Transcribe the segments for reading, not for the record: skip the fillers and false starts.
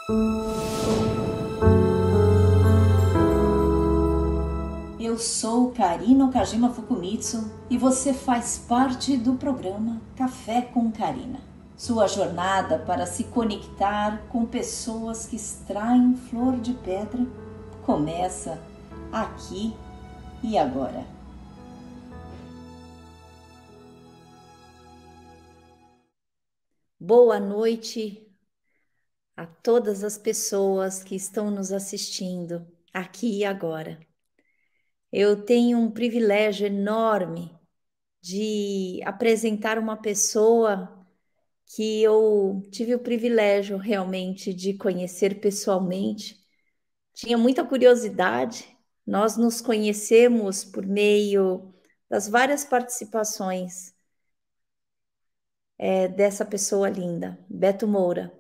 Eu sou Karina Okajima Fukumitsu e você faz parte do programa Café com Karina. Sua jornada para se conectar com pessoas que extraem flor de pedra começa aqui e agora. Boa noite a todas as pessoas que estão nos assistindo aqui e agora. Eu tenho um privilégio enorme de apresentar uma pessoa que eu tive o privilégio realmente de conhecer pessoalmente. Tinha muita curiosidade. Nós nos conhecemos por meio das várias participações dessa pessoa linda, Beto Moura.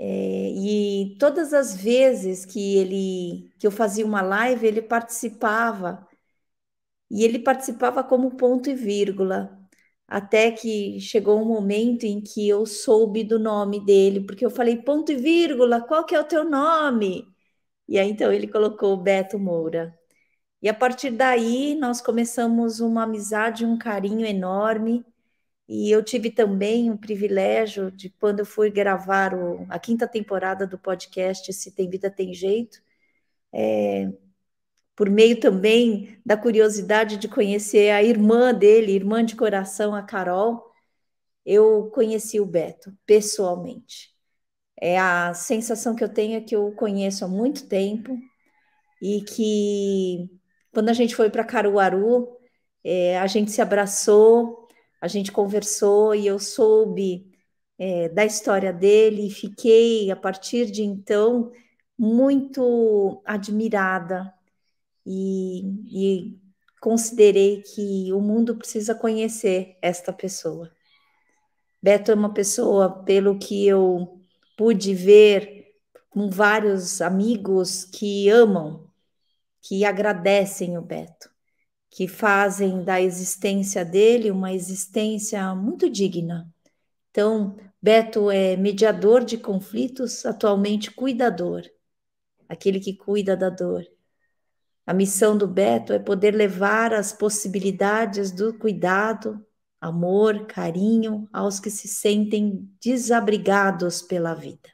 E todas as vezes que eu fazia uma live, ele participava. E ele participava como ponto e vírgula, até que chegou um momento em que eu soube do nome dele, porque eu falei, ponto e vírgula, qual que é o teu nome? E aí então ele colocou Beto Moura. E a partir daí nós começamos uma amizade, um carinho enorme, e eu tive também o privilégio de, quando eu fui gravar a 5ª temporada do podcast Se Tem Vida, Tem Jeito, por meio também da curiosidade de conhecer a irmã dele, irmã de coração, a Carol, eu conheci o Beto pessoalmente. A sensação que eu tenho é que eu o conheço há muito tempo e que quando a gente foi para Caruaru, a gente se abraçou, a gente conversou e eu soube da história dele e fiquei, a partir de então, muito admirada e considerei que o mundo precisa conhecer esta pessoa. Beto é uma pessoa, pelo que eu pude ver, com vários amigos que amam, que agradecem o Beto, que fazem da existência dele uma existência muito digna. Então, Beto é mediador de conflitos, atualmente cuidador, aquele que cuida da dor. A missão do Beto é poder levar as possibilidades do cuidado, amor, carinho aos que se sentem desabrigados pela vida.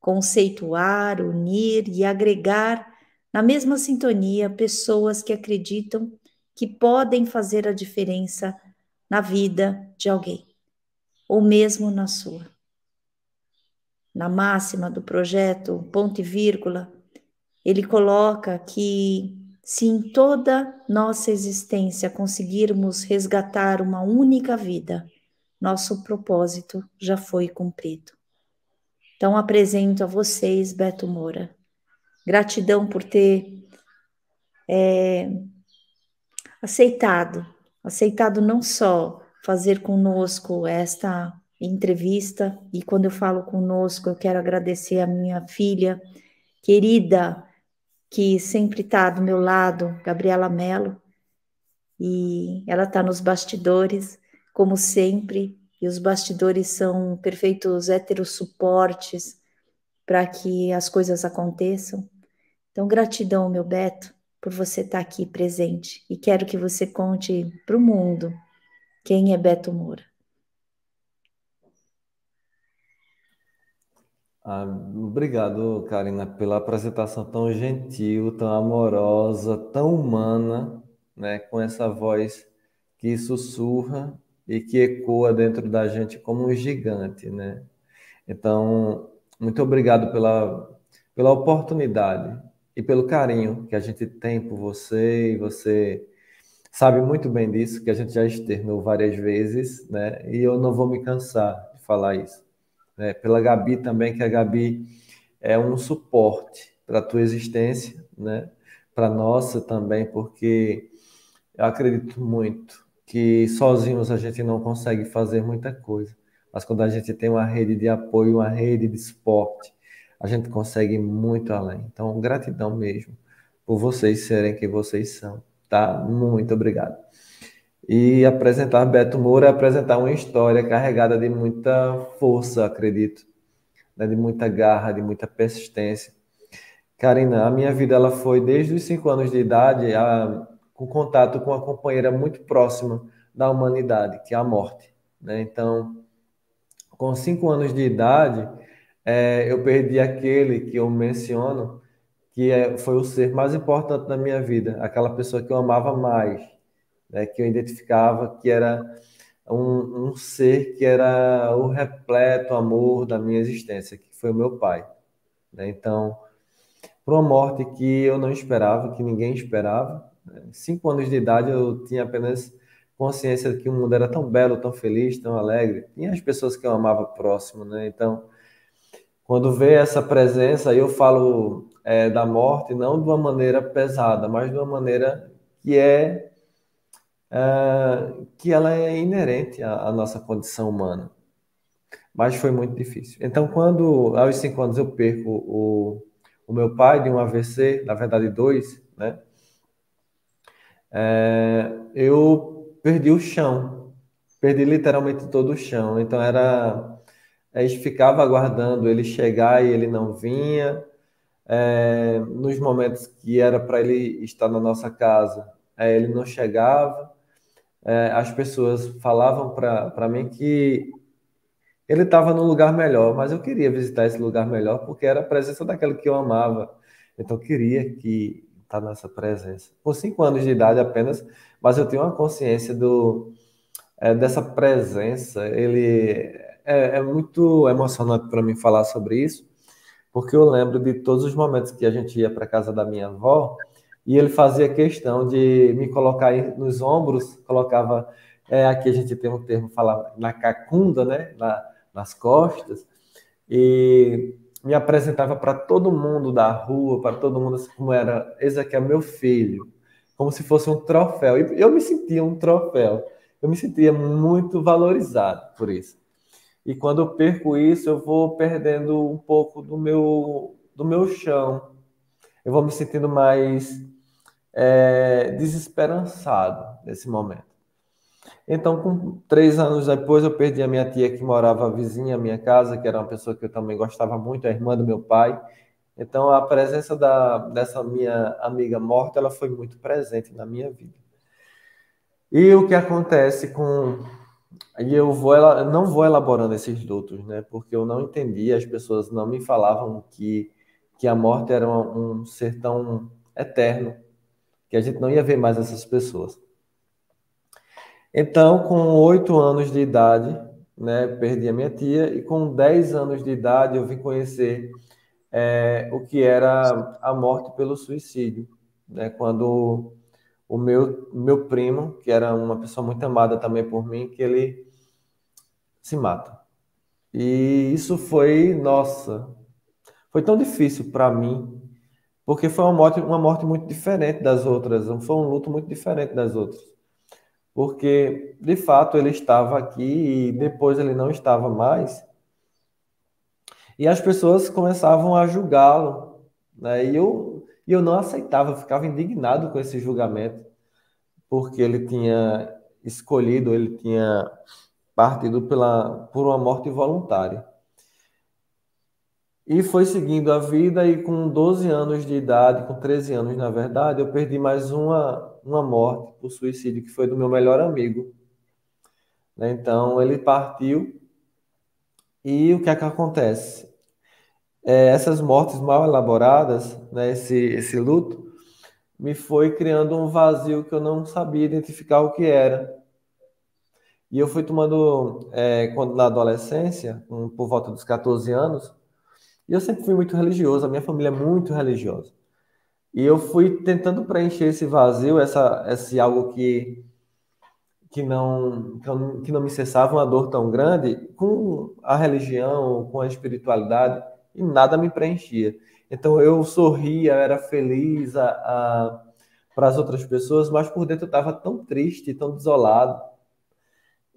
Conceituar, unir e agregar na mesma sintonia pessoas que acreditam que podem fazer a diferença na vida de alguém, ou mesmo na sua. Na máxima do projeto, ponto e vírgula, ele coloca que se em toda nossa existência conseguirmos resgatar uma única vida, nosso propósito já foi cumprido. Então apresento a vocês, Beto Moura. Gratidão por ter aceitado não só fazer conosco esta entrevista, e quando eu falo conosco, eu quero agradecer a minha filha querida, que sempre está do meu lado, Gabriela Mello, e ela está nos bastidores, como sempre, e os bastidores são perfeitos heterossuportes para que as coisas aconteçam. Então, gratidão, meu Beto, por você estar aqui presente, e quero que você conte para o mundo quem é Beto Moura. Obrigado, Karina, pela apresentação tão gentil, tão amorosa, tão humana, né, com essa voz que sussurra e que ecoa dentro da gente como um gigante, né? Então, muito obrigado pela oportunidade e pelo carinho que a gente tem por você, e você sabe muito bem disso, que a gente já externou várias vezes, né? E eu não vou me cansar de falar isso, né? Pela Gabi também, que a Gabi é um suporte para a tua existência, né? Para a nossa também, porque eu acredito muito que sozinhos a gente não consegue fazer muita coisa, mas quando a gente tem uma rede de apoio, uma rede de suporte, a gente consegue ir muito além. Então, gratidão mesmo por vocês serem quem vocês são, tá? Muito obrigado. E apresentar Beto Moura é apresentar uma história carregada de muita força, acredito, né, de muita garra, de muita persistência. Karina, a minha vida ela foi desde os 5 anos de idade com contato com uma companheira muito próxima da humanidade, que é a morte, né? Então, com 5 anos de idade, eu perdi aquele que eu menciono, foi o ser mais importante da minha vida, aquela pessoa que eu amava mais, né? Que eu identificava que era um ser que era o repleto amor da minha existência, que foi o meu pai, né? Então, por uma morte que eu não esperava, que ninguém esperava, né? 5 anos de idade eu tinha apenas consciência de que o mundo era tão belo, tão feliz, tão alegre. Tinha as pessoas que eu amava próximo, né? Então, quando vê essa presença, eu falo da morte não de uma maneira pesada, mas de uma maneira que que ela é inerente à nossa condição humana. Mas foi muito difícil. Então, quando aos 5 anos eu perco o meu pai de um AVC, na verdade dois, né? Eu perdi o chão, perdi literalmente todo o chão. Então a gente ficava aguardando ele chegar e ele não vinha. Nos momentos que era para ele estar na nossa casa, ele não chegava. As pessoas falavam para mim que ele estava num lugar melhor, mas eu queria visitar esse lugar melhor porque era a presença daquele que eu amava. Então eu queria que estar nessa presença. Com 5 anos de idade apenas, mas eu tenho uma consciência dessa presença. Ele é muito emocionante para mim falar sobre isso, porque eu lembro de todos os momentos que a gente ia para a casa da minha avó e ele fazia questão de me colocar nos ombros, colocava, aqui a gente tem um termo, fala na cacunda, né, nas costas, e me apresentava para todo mundo da rua, para todo mundo assim, como era, esse aqui é meu filho, como se fosse um troféu. E eu me sentia um troféu, eu me sentia muito valorizado por isso. E quando eu perco isso, eu vou perdendo um pouco do meu chão. Eu vou me sentindo mais desesperançado nesse momento. Então, com 3 anos depois, eu perdi a minha tia que morava vizinha à minha casa, que era uma pessoa que eu também gostava muito, a irmã do meu pai. Então, a presença dessa minha amiga morta, ela foi muito presente na minha vida. E o que acontece com e não vou elaborando esses lutos, né? Porque eu não entendia, as pessoas não me falavam que a morte era um ser tão eterno, que a gente não ia ver mais essas pessoas. Então, com 8 anos de idade, né, perdi a minha tia, e com 10 anos de idade eu vim conhecer o que era a morte pelo suicídio, né? Quando o meu primo, que era uma pessoa muito amada também por mim, que ele se mata. E isso foi, nossa, foi tão difícil para mim, porque foi uma morte muito diferente das outras, foi um luto muito diferente das outras. Porque, de fato, ele estava aqui e depois ele não estava mais, e as pessoas começavam a julgá-lo, né? E eu não aceitava, eu ficava indignado com esse julgamento, porque ele tinha escolhido, ele tinha partido por uma morte voluntária. E foi seguindo a vida, e com 12 anos de idade, com 13 anos na verdade, eu perdi mais uma morte por suicídio, que foi do meu melhor amigo, né? Então ele partiu, e o que é que acontece? Essas mortes mal elaboradas, né, esse luto, me foi criando um vazio que eu não sabia identificar o que era. E eu fui tomando, quando na adolescência, por volta dos 14 anos, e eu sempre fui muito religioso, a minha família é muito religiosa. E eu fui tentando preencher esse vazio, esse algo que não me cessava, uma dor tão grande, com a religião, com a espiritualidade, e nada me preenchia. Então eu sorria, eu era feliz para as outras pessoas, mas por dentro eu estava tão triste, tão desolado.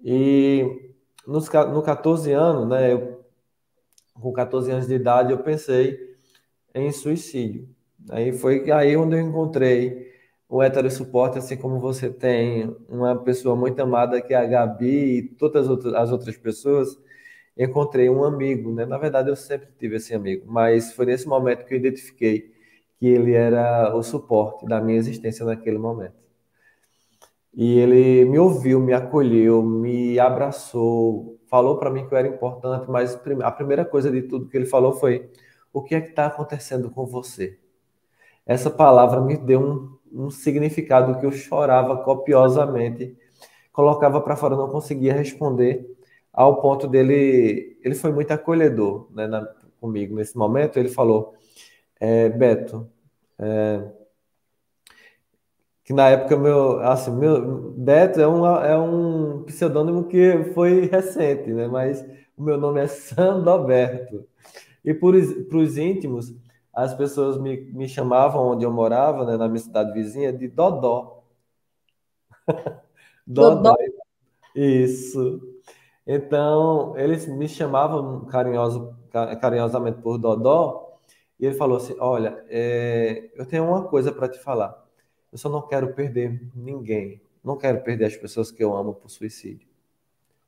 E no 14 anos, né, com 14 anos de idade, eu pensei em suicídio. Aí foi aí onde eu encontrei o hétero suporte, assim como você tem uma pessoa muito amada que é a Gabi e todas as outras pessoas. encontrei um amigo, né? Na verdade, eu sempre tive esse amigo, mas foi nesse momento que eu identifiquei que ele era o suporte da minha existência naquele momento. E ele me ouviu, me acolheu, me abraçou, falou para mim que eu era importante, mas a primeira coisa de tudo que ele falou foi: o que é que está acontecendo com você? Essa palavra me deu um significado que eu chorava copiosamente, colocava para fora, não conseguia responder, ao ponto dele, ele foi muito acolhedor, né, comigo nesse momento. Ele falou: Beto, que na época meu Beto é um pseudônimo que foi recente, né? Mas o meu nome é Sandoberto. E para os íntimos, as pessoas me chamavam onde eu morava, né, na minha cidade vizinha, de Dodó. Dodó. Dodó, isso. Então, eles me chamavam carinhosamente por Dodó, e ele falou assim: Olha, eu tenho uma coisa para te falar. Eu só não quero perder ninguém. Não quero perder as pessoas que eu amo por suicídio.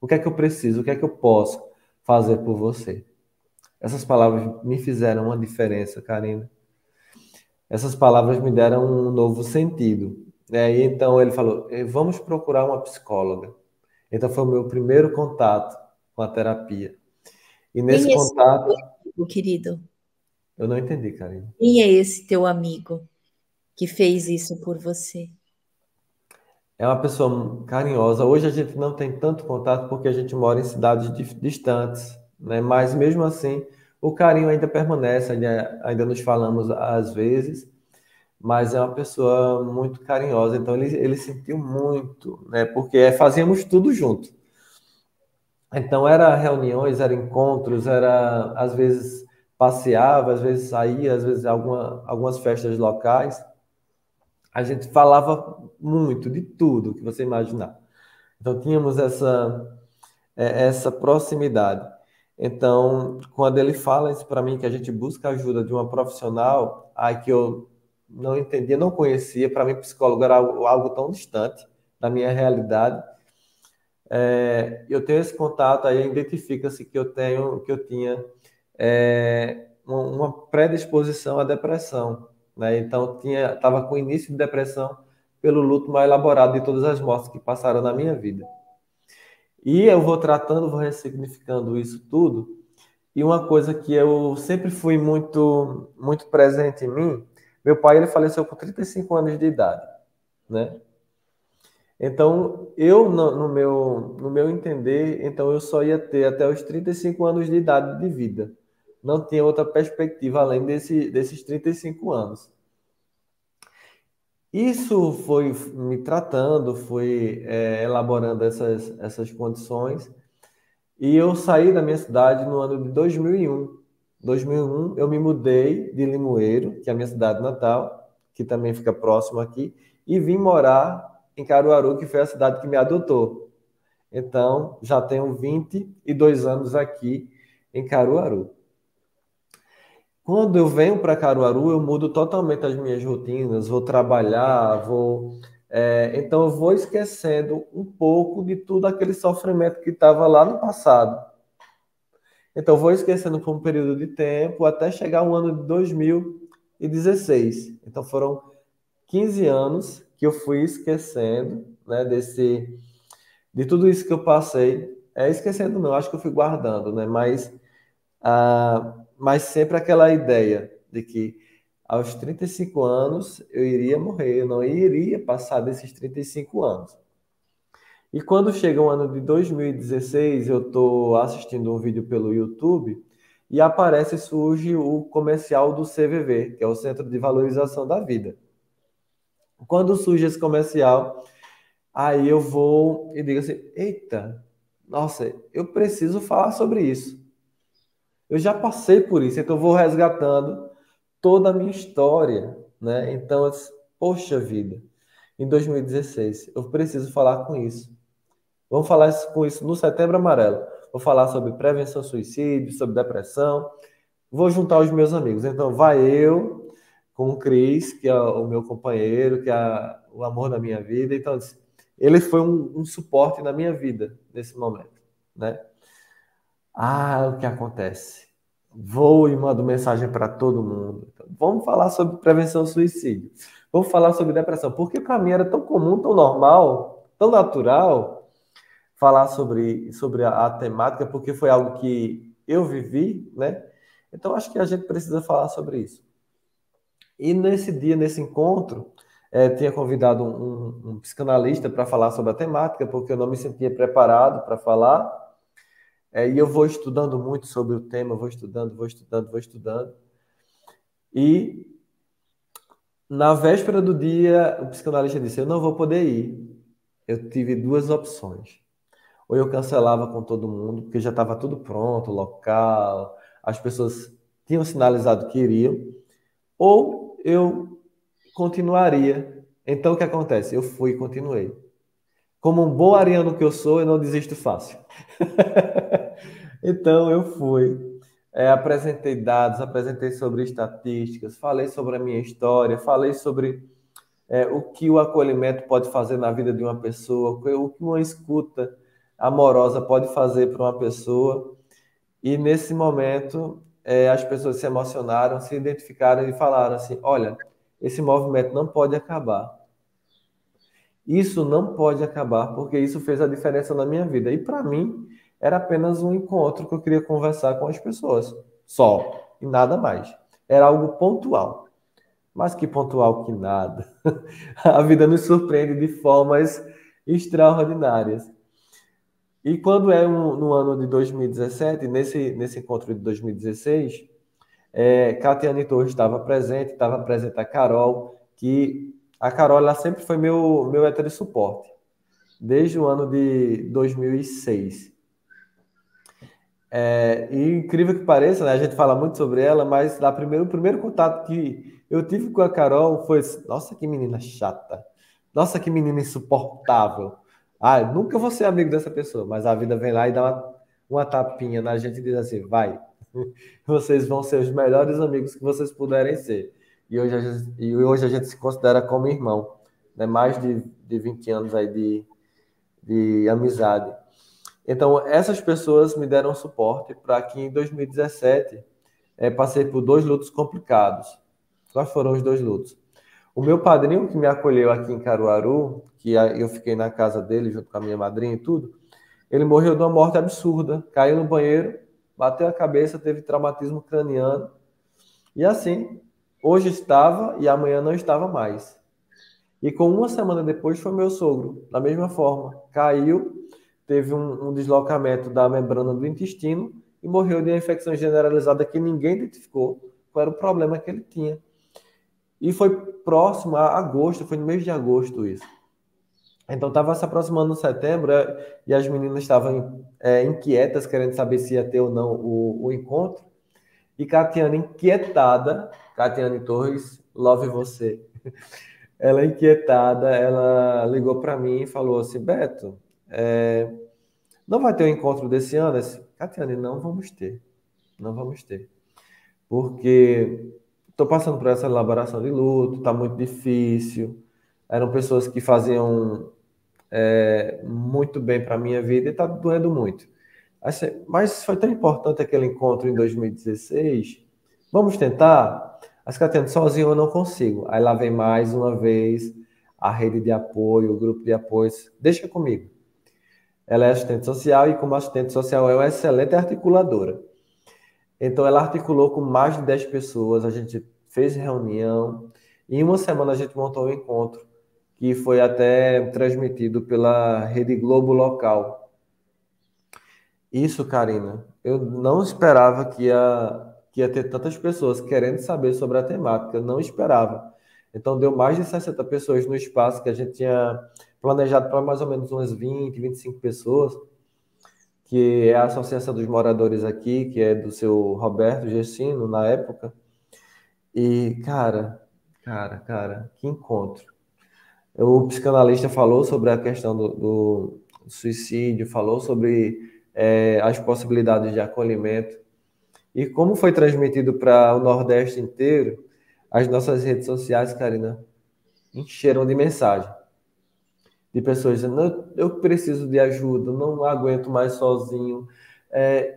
O que é que eu preciso? O que é que eu posso fazer por você? Essas palavras me fizeram uma diferença, Karina. Essas palavras me deram um novo sentido. E então ele falou: Vamos procurar uma psicóloga. Então foi o meu primeiro contato com a terapia. E nesse Quem é esse teu contato, amigo, querido? eu não entendi, Karina. Quem é esse teu amigo que fez isso por você? É uma pessoa carinhosa. Hoje a gente não tem tanto contato porque a gente mora em cidades distantes, né? Mas mesmo assim, o carinho ainda permanece, ainda nos falamos às vezes, mas é uma pessoa muito carinhosa. Então ele sentiu muito, né? Porque fazíamos tudo junto. Então era reuniões, era encontros, era às vezes passeava, às vezes saía, às vezes algumas festas locais. A gente falava muito de tudo que você imaginar. Então tínhamos essa proximidade. Então, quando ele fala isso para mim, que a gente busca a ajuda de uma profissional, aí que eu não entendia, não conhecia, para mim psicólogo era algo tão distante da minha realidade. Eu tenho esse contato, aí identifica-se que eu tinha uma predisposição à depressão, né? Então estava com início de depressão pelo luto mais elaborado de todas as mortes que passaram na minha vida. E eu vou tratando, vou ressignificando isso tudo. E uma coisa que eu sempre fui muito presente em mim, meu pai ele faleceu com 35 anos de idade, né? Então, eu no meu entender, então eu só ia ter até os 35 anos de idade de vida. Não tinha outra perspectiva além desses 35 anos. Isso foi me tratando, foi elaborando essas condições. E eu saí da minha cidade no ano de 2001. 2001, eu me mudei de Limoeiro, que é a minha cidade natal, que também fica próximo aqui, e vim morar em Caruaru, que foi a cidade que me adotou. Então, já tenho 22 anos aqui em Caruaru. Quando eu venho para Caruaru, eu mudo totalmente as minhas rotinas, vou trabalhar, então eu vou esquecendo um pouco de tudo aquele sofrimento que estava lá no passado. Então, vou esquecendo por um período de tempo até chegar o ano de 2016. Então, foram 15 anos que eu fui esquecendo, né, de tudo isso que eu passei. Esquecendo não, acho que eu fui guardando, né? Mas sempre aquela ideia de que aos 35 anos eu iria morrer, eu não iria passar desses 35 anos. E quando chega o ano de 2016, eu estou assistindo um vídeo pelo YouTube e surge o comercial do CVV, que é o Centro de Valorização da Vida. Quando surge esse comercial, aí eu vou e digo assim: eita, nossa, eu preciso falar sobre isso. Eu já passei por isso, então eu vou resgatando toda a minha história, né? Então, poxa vida, em 2016, eu preciso falar com isso. Vamos falar com isso no Setembro Amarelo. Vou falar sobre prevenção ao suicídio, sobre depressão. Vou juntar os meus amigos. Então, vai eu com o Cris, que é o meu companheiro, que é o amor da minha vida. Então, ele foi um suporte na minha vida nesse momento, né? Ah, o que acontece? Vou e mando mensagem para todo mundo. Então, vamos falar sobre prevenção ao suicídio. Vamos falar sobre depressão. Porque para mim era tão comum, tão normal, tão natural falar sobre a temática, porque foi algo que eu vivi, né? Então acho que a gente precisa falar sobre isso. E nesse dia, nesse encontro, tinha convidado um psicanalista para falar sobre a temática, porque eu não me sentia preparado para falar. E eu vou estudando muito sobre o tema, vou estudando, vou estudando, vou estudando. E na véspera do dia, o psicanalista disse: Eu não vou poder ir. Eu tive duas opções. Ou eu cancelava com todo mundo, porque já estava tudo pronto, o local, as pessoas tinham sinalizado que iriam, ou eu continuaria. Então o que acontece? Eu fui e continuei. Como um bom ariano que eu sou, eu não desisto fácil. Então eu fui, apresentei dados, apresentei sobre estatísticas, falei sobre a minha história, falei sobre o que o acolhimento pode fazer na vida de uma pessoa, o que uma escuta amorosa pode fazer para uma pessoa. E nesse momento, as pessoas se emocionaram, se identificaram e falaram assim: olha, esse movimento não pode acabar. Isso não pode acabar, porque isso fez a diferença na minha vida. E para mim, era apenas um encontro que eu queria conversar com as pessoas. Só. E nada mais. Era algo pontual. Mas que pontual que nada. A vida nos surpreende de formas extraordinárias. E quando no ano de 2017, nesse encontro de 2016, Catiane Torres estava presente a Carol, que a Carol ela sempre foi meu hétero suporte, desde o ano de 2006. E incrível que pareça, né, a gente fala muito sobre ela, mas o primeiro contato que eu tive com a Carol foi: nossa, que menina chata, nossa, que menina insuportável. Ah, eu nunca vou ser amigo dessa pessoa, mas a vida vem lá e dá uma tapinha na gente e diz assim: vai, vocês vão ser os melhores amigos que vocês puderem ser. E hoje a gente se considera como irmão, né? Mais de 20 anos aí de amizade. Então, essas pessoas me deram suporte para que em 2017 passei por dois lutos complicados. Quais foram os dois lutos? O meu padrinho, que me acolheu aqui em Caruaru, eu fiquei na casa dele junto com a minha madrinha e tudo, ele morreu de uma morte absurda. Caiu no banheiro, bateu a cabeça, teve traumatismo craniano. E assim, hoje estava e amanhã não estava mais. E com uma semana depois foi meu sogro, da mesma forma. Caiu, teve um deslocamento da membrana do intestino e morreu de uma infecção generalizada que ninguém identificou qual era o problema que ele tinha. E foi próximo a agosto, foi no mês de agosto isso. Então estava se aproximando no setembro e as meninas estavam inquietas, querendo saber se ia ter ou não o encontro. E Catiane inquietada, Catiane Torres, love você. Ela inquietada, ela ligou para mim e falou assim: Beto, não vai ter o encontro desse ano? Eu disse: Catiane, não vamos ter. Não vamos ter. Porque estou passando por essa elaboração de luto, está muito difícil. Eram pessoas que faziam muito bem para a minha vida e está doendo muito. Assim, mas foi tão importante aquele encontro em 2016. Vamos tentar? As Catiane, sozinho eu não consigo. Aí lá vem mais uma vez a rede de apoio, o grupo de apoios. Deixa comigo. Ela é assistente social e, como assistente social, é uma excelente articuladora. Então, ela articulou com mais de 10 pessoas, a gente fez reunião. E em uma semana a gente montou um encontro que foi até transmitido pela Rede Globo local. Isso, Karina, eu não esperava que ia ter tantas pessoas querendo saber sobre a temática, eu não esperava. Então, deu mais de 60 pessoas no espaço que a gente tinha planejado para mais ou menos umas 20, 25 pessoas, que é a Associação dos Moradores aqui, que é do seu Roberto Gessino, na época. E, cara, que encontro. O psicanalista falou sobre a questão do suicídio, falou sobre as possibilidades de acolhimento. E como foi transmitido para o Nordeste inteiro, as nossas redes sociais, Karina, encheram de mensagem. De pessoas dizendo: eu preciso de ajuda, não aguento mais sozinho.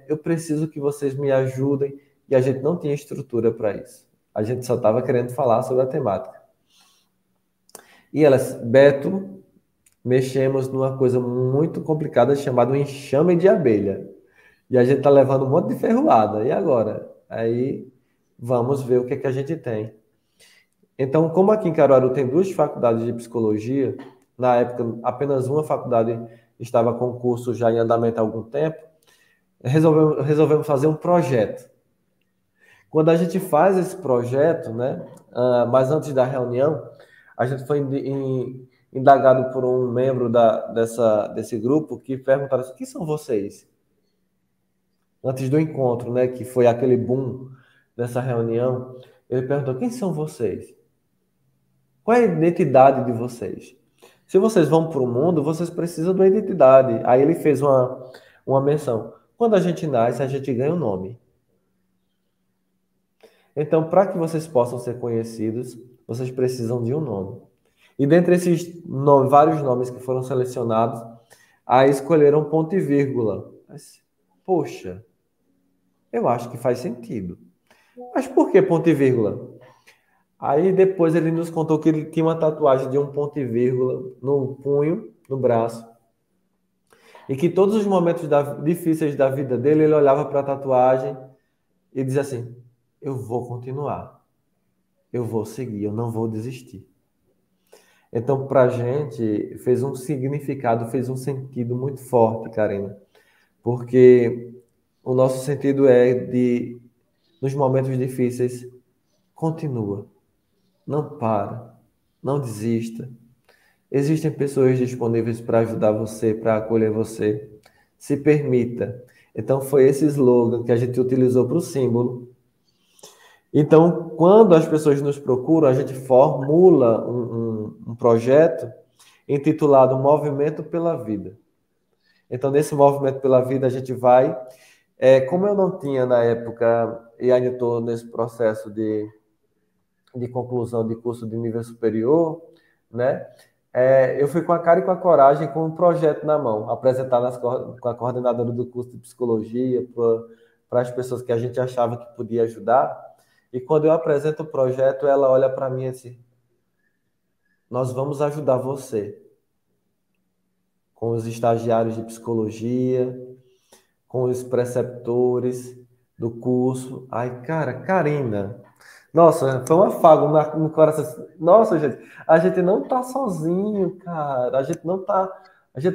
eu preciso que vocês me ajudem. E a gente não tinha estrutura para isso. A gente só estava querendo falar sobre a temática. E elas, Beto, mexemos numa coisa muito complicada chamada um enxame de abelha. E a gente está levando um monte de ferroada. E agora? Aí vamos ver o que é que a gente tem. Então, como aqui em Caruaru tem duas faculdades de psicologia, na época apenas uma faculdade estava com o curso já em andamento há algum tempo, resolvemos fazer um projeto. Quando a gente faz esse projeto, né, mas antes da reunião, a gente foi indagado por um membro desse grupo que perguntaram assim, quem são vocês? Antes do encontro, né, que foi aquele boom dessa reunião, ele perguntou, quem são vocês? Qual é a identidade de vocês? Se vocês vão para o mundo, vocês precisam de uma identidade. Aí ele fez uma menção. Quando a gente nasce, a gente ganha um nome. Então, para que vocês possam ser conhecidos, vocês precisam de um nome. E dentre esses vários nomes que foram selecionados, aí escolheram ponto e vírgula. Mas, poxa, eu acho que faz sentido. Mas por que ponto e vírgula? Aí depois ele nos contou que ele tinha uma tatuagem de um ponto e vírgula no punho, no braço. E que todos os momentos difíceis da vida dele, ele olhava para a tatuagem e dizia assim, eu vou continuar. Eu vou seguir, eu não vou desistir. Então, para a gente, fez um significado, fez um sentido muito forte, Karina. Porque o nosso sentido é de, nos momentos difíceis, continua. Não para. Não desista. Existem pessoas disponíveis para ajudar você, para acolher você. Se permita. Então, foi esse slogan que a gente utilizou para o símbolo. Então, quando as pessoas nos procuram, a gente formula um projeto intitulado Movimento pela Vida. Então, nesse Movimento pela Vida, a gente vai... como eu não tinha na época, e ainda estou nesse processo de conclusão de curso de nível superior, né? Eu fui com a cara e com a coragem, com um projeto na mão, apresentar com a coordenadora do curso de psicologia, para as pessoas que a gente achava que podia ajudar. E quando eu apresento o projeto, ela olha para mim assim, nós vamos ajudar você com os estagiários de psicologia, com os preceptores do curso. Ai, cara, Karina, nossa, foi um afago no coração. Nossa, gente, a gente não tá sozinho, cara. A gente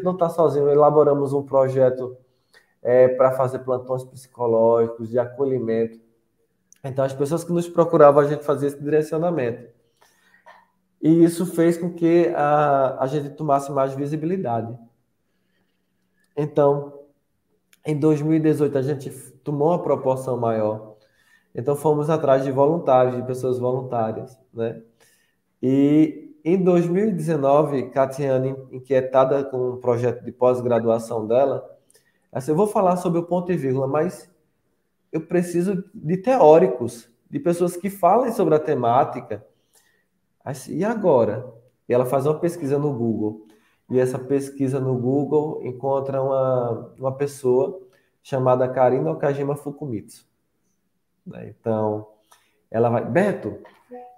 não tá sozinho. Elaboramos um projeto para fazer plantões psicológicos de acolhimento. Então, as pessoas que nos procuravam, a gente fazia esse direcionamento. E isso fez com que a gente tomasse mais visibilidade. Então, em 2018, a gente tomou uma proporção maior. Então, fomos atrás de voluntários, de pessoas voluntárias, né? E em 2019, Catiane, inquietada com um projeto de pós-graduação dela, assim, eu vou falar sobre o ponto e vírgula, mas eu preciso de teóricos, de pessoas que falem sobre a temática. Assim, e agora? E ela faz uma pesquisa no Google. E essa pesquisa no Google encontra uma pessoa chamada Karina Okajima Fukumitsu. Né? Então, ela vai... Beto,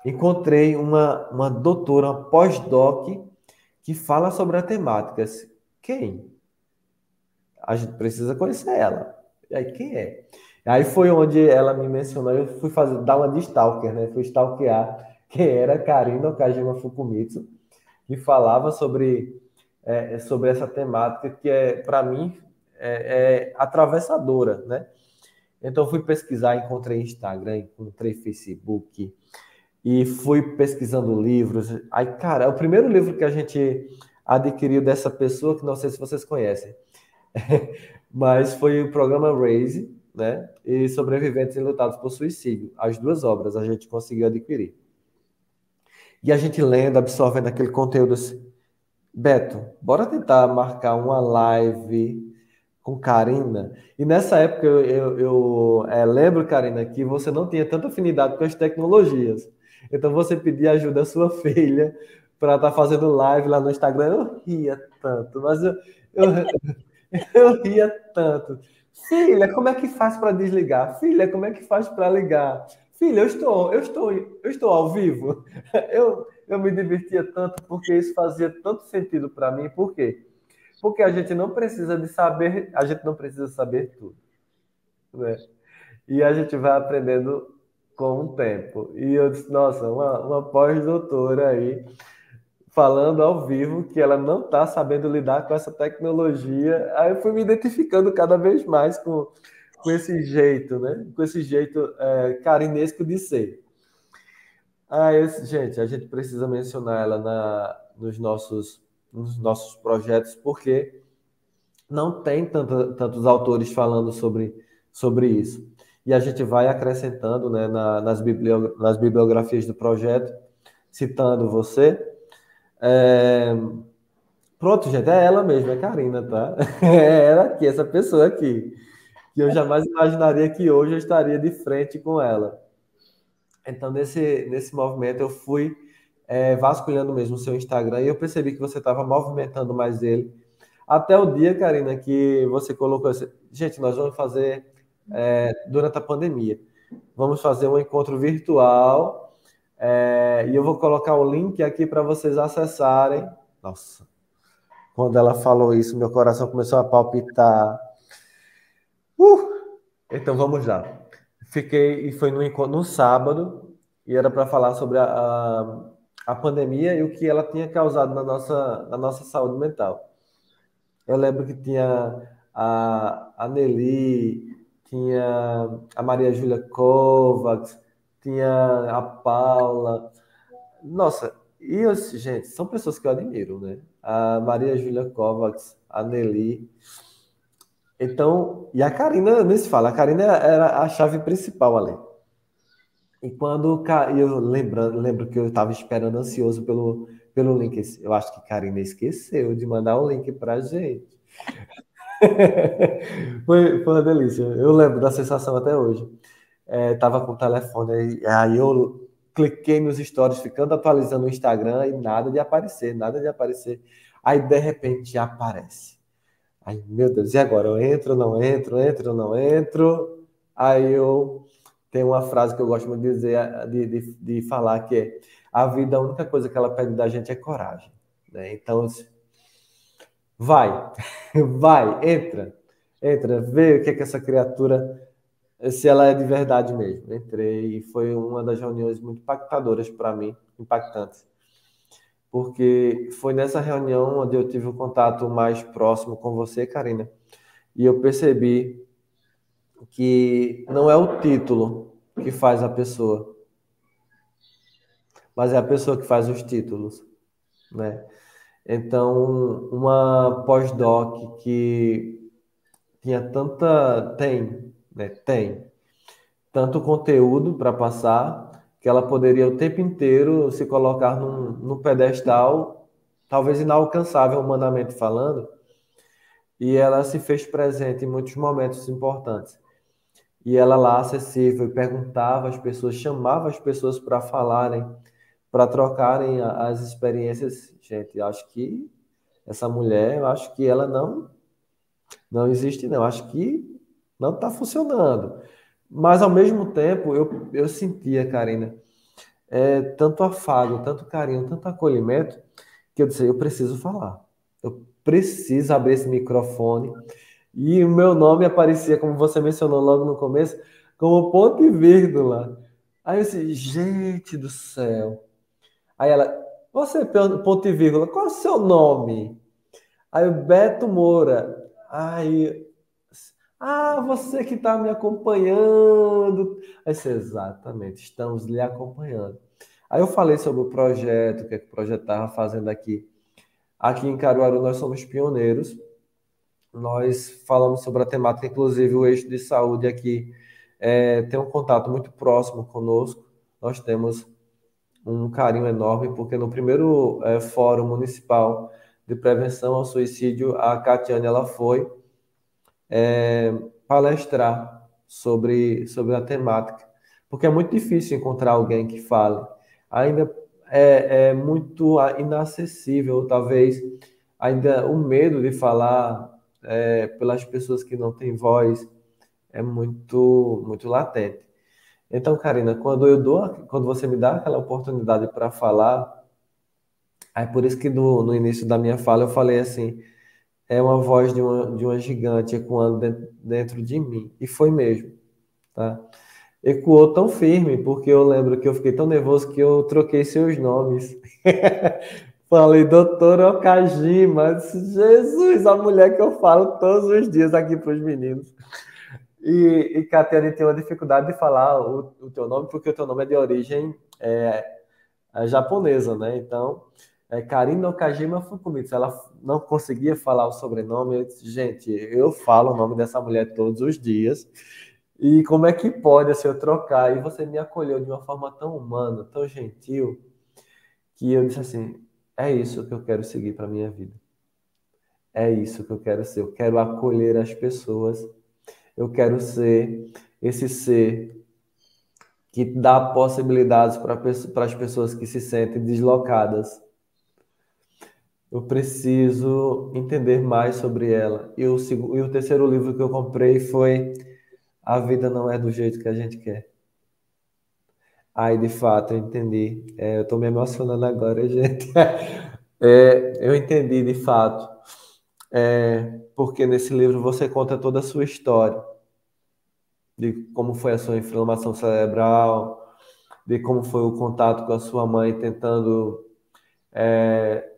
encontrei uma doutora, uma pós-doc, que fala sobre a temática. Quem? A gente precisa conhecer ela. E aí, quem é? Aí foi onde ela me mencionou, eu fui dar uma de stalker, né? Fui stalkear quem era Karina Okajima Fukumitsu, que falava sobre essa temática que para mim, atravessadora, né? Então, fui pesquisar, encontrei Instagram, encontrei Facebook, e fui pesquisando livros. Aí, cara, o primeiro livro que a gente adquiriu dessa pessoa, que não sei se vocês conhecem, mas foi o programa Raise, né? E Sobreviventes Enlutados por Suicídio. As duas obras a gente conseguiu adquirir. E a gente lendo, absorvendo aquele conteúdo assim, Beto, bora tentar marcar uma live com Karina. E nessa época eu lembro, Karina, que você não tinha tanta afinidade com as tecnologias. Então você pedia ajuda à sua filha para estar fazendo live lá no Instagram. Eu ria tanto, mas eu ria tanto. Filha, como é que faz para desligar? Filha, como é que faz para ligar? Filha, eu estou ao vivo. Eu me divertia tanto porque isso fazia tanto sentido para mim. Por quê? Porque a gente não precisa de saber, a gente não precisa saber tudo, né? E a gente vai aprendendo com o tempo. E eu disse, nossa, uma pós-doutora aí falando ao vivo que ela não está sabendo lidar com essa tecnologia. Aí eu fui me identificando cada vez mais com esse jeito, né? Com esse jeito carinesco de ser. Gente, a gente precisa mencionar ela nos nossos projetos, porque não tem tantos autores falando sobre isso. E a gente vai acrescentando, né, nas bibliografias do projeto, citando você. É, Pronto, gente, é ela mesma, é Karina, tá? É ela aqui, essa pessoa aqui, que eu jamais imaginaria que hoje eu estaria de frente com ela. Então, nesse movimento, eu fui vasculhando mesmo o seu Instagram e eu percebi que você estava movimentando mais ele. Até o dia, Karina, que você colocou esse... Gente, nós vamos fazer durante a pandemia. Vamos fazer um encontro virtual e eu vou colocar o link aqui para vocês acessarem. Nossa, quando ela falou isso, meu coração começou a palpitar. Então vamos lá. Fiquei e foi no encontro no sábado e era para falar sobre a pandemia e o que ela tinha causado na nossa saúde mental. Eu lembro que tinha a Nelly, tinha a Maria Júlia Kovacs, tinha a Paula. Nossa, gente, são pessoas que eu admiro, né? A Maria Júlia Kovacs, a Nelly. Então, e a Karina, nem se fala, a Karina era a chave principal ali. E eu lembro que eu estava esperando ansioso pelo link. Eu acho que a Karina esqueceu de mandar o link pra gente. Foi uma delícia. Eu lembro da sensação até hoje. Tava com o telefone, aí eu cliquei nos stories, ficando atualizando o Instagram e nada de aparecer, nada de aparecer. Aí, de repente, aparece. Aí, meu Deus, e agora? Eu entro, não entro, entro, não entro. Aí eu tenho uma frase que eu gosto muito de dizer, de falar, que é: a vida, a única coisa que ela pede da gente é coragem, né? Então, vai, vai, entra, vê o que essa criatura, se ela é de verdade mesmo. Entrei e foi uma das reuniões muito impactadoras para mim, impactantes, porque foi nessa reunião onde eu tive o contato mais próximo com você, Karina, e eu percebi que não é o título que faz a pessoa, mas é a pessoa que faz os títulos, né? Então, uma pós-doc que tem tanto conteúdo para passar, que ela poderia o tempo inteiro se colocar num pedestal, talvez inalcançável humanamente falando, e ela se fez presente em muitos momentos importantes. E ela lá, acessível, perguntava às pessoas, chamava as pessoas para falarem, para trocarem as experiências. Gente, eu acho que essa mulher, eu acho que ela não existe, não. Acho que não está funcionando. Mas, ao mesmo tempo, eu sentia, Karina, tanto afago, tanto carinho, tanto acolhimento, que eu disse, eu preciso falar. Eu preciso abrir esse microfone. E o meu nome aparecia, como você mencionou logo no começo, como ponto e vírgula. Aí eu disse, gente do céu. Aí ela, você, ponto e vírgula, qual é o seu nome? Aí o Beto Moura. Aí, você que está me acompanhando. Aí disse, exatamente, estamos lhe acompanhando. Aí eu falei sobre o projeto, o que, é que o projeto estava fazendo aqui. Aqui em Caruaru nós somos pioneiros. Nós falamos sobre a temática, inclusive o eixo de saúde aqui tem um contato muito próximo conosco. Nós temos um carinho enorme, porque no primeiro Fórum Municipal de Prevenção ao Suicídio, a Catiane ela foi palestrar sobre a temática, porque é muito difícil encontrar alguém que fale. Ainda é muito inacessível, talvez, ainda o medo de falar. pelas pessoas que não têm voz, é muito, muito latente. Então, Karina, quando você me dá aquela oportunidade para falar, é por isso que no início da minha fala eu falei assim, é uma voz de uma gigante ecoando dentro de mim. E foi mesmo, tá? Ecoou tão firme, porque eu lembro que eu fiquei tão nervoso que eu troquei seus nomes. Falei, doutora Okajima, Jesus, a mulher que eu falo todos os dias aqui para os meninos. E Katia, tem uma dificuldade de falar o teu nome, porque o teu nome é de origem japonesa, né? Então, Karina Okajima Fukumitsu, ela não conseguia falar o sobrenome. Eu disse, gente, eu falo o nome dessa mulher todos os dias. E como é que pode, assim, eu trocar? E você me acolheu de uma forma tão humana, tão gentil, que eu disse assim, é isso que eu quero seguir para minha vida. É isso que eu quero ser. Eu quero acolher as pessoas. Eu quero ser esse ser que dá possibilidades para as pessoas que se sentem deslocadas. Eu preciso entender mais sobre ela. E o terceiro livro que eu comprei foi A Vida Não É do Jeito que a Gente Quer. Aí, de fato, eu entendi. Eu estou me emocionando agora, gente. Eu entendi, de fato. Porque nesse livro você conta toda a sua história, de como foi a sua inflamação cerebral, de como foi o contato com a sua mãe tentando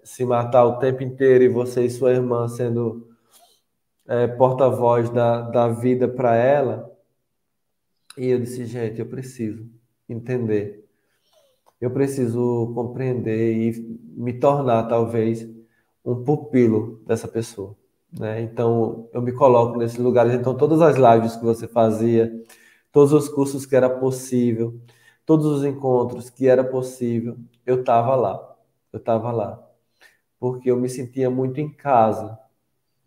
se matar o tempo inteiro e você e sua irmã sendo porta-voz da vida para ela. E eu disse, gente, eu preciso entender. Eu preciso compreender e me tornar, talvez, um pupilo dessa pessoa, né? Então, eu me coloco nesses lugares. Então, todas as lives que você fazia, todos os cursos que era possível, todos os encontros que era possível, eu estava lá. Eu estava lá. Porque eu me sentia muito em casa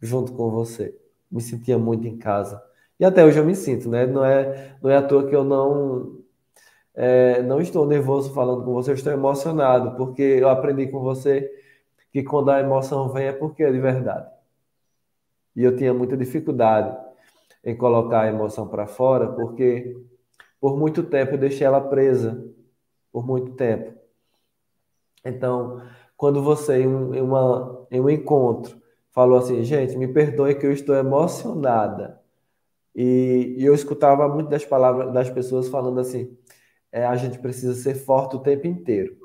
junto com você. Me sentia muito em casa. E até hoje eu me sinto, né? Não é à toa que eu não estou nervoso falando com você, eu estou emocionado, porque eu aprendi com você que quando a emoção vem é porque é de verdade. E eu tinha muita dificuldade em colocar a emoção para fora, porque por muito tempo eu deixei ela presa, por muito tempo. Então, quando você, em um encontro, falou assim, gente, me perdoe que eu estou emocionada. E eu escutava muito das palavras das pessoas falando assim, a gente precisa ser forte o tempo inteiro.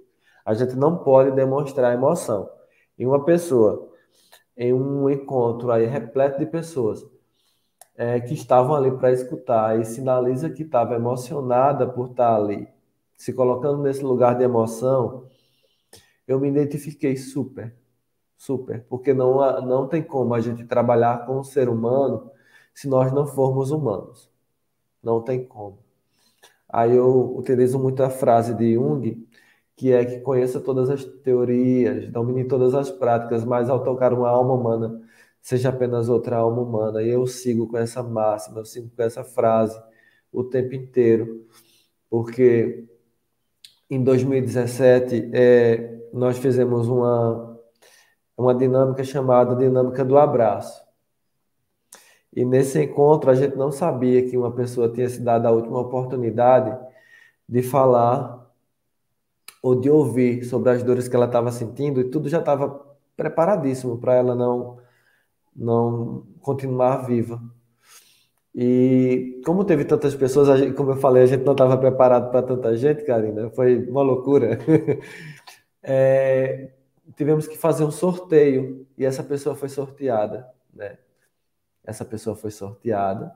A gente não pode demonstrar emoção. E uma pessoa, em um encontro aí repleto de pessoas que estavam ali para escutar e sinaliza que estava emocionada por estar ali, se colocando nesse lugar de emoção, eu me identifiquei super, super, porque não tem como a gente trabalhar com um ser humano se nós não formos humanos. Não tem como. Aí eu utilizo muito a frase de Jung, que é que conheça todas as teorias, domine todas as práticas, mas ao tocar uma alma humana, seja apenas outra alma humana. E eu sigo com essa máxima, eu sigo com essa frase o tempo inteiro, porque em 2017 nós fizemos uma dinâmica chamada Dinâmica do Abraço. E nesse encontro a gente não sabia que uma pessoa tinha se dado a última oportunidade de falar ou de ouvir sobre as dores que ela estava sentindo, e tudo já estava preparadíssimo para ela não continuar viva. E como teve tantas pessoas, como eu falei, a gente não estava preparado para tanta gente, Karina, foi uma loucura. É, tivemos que fazer um sorteio e essa pessoa foi sorteada, né? Essa pessoa foi sorteada.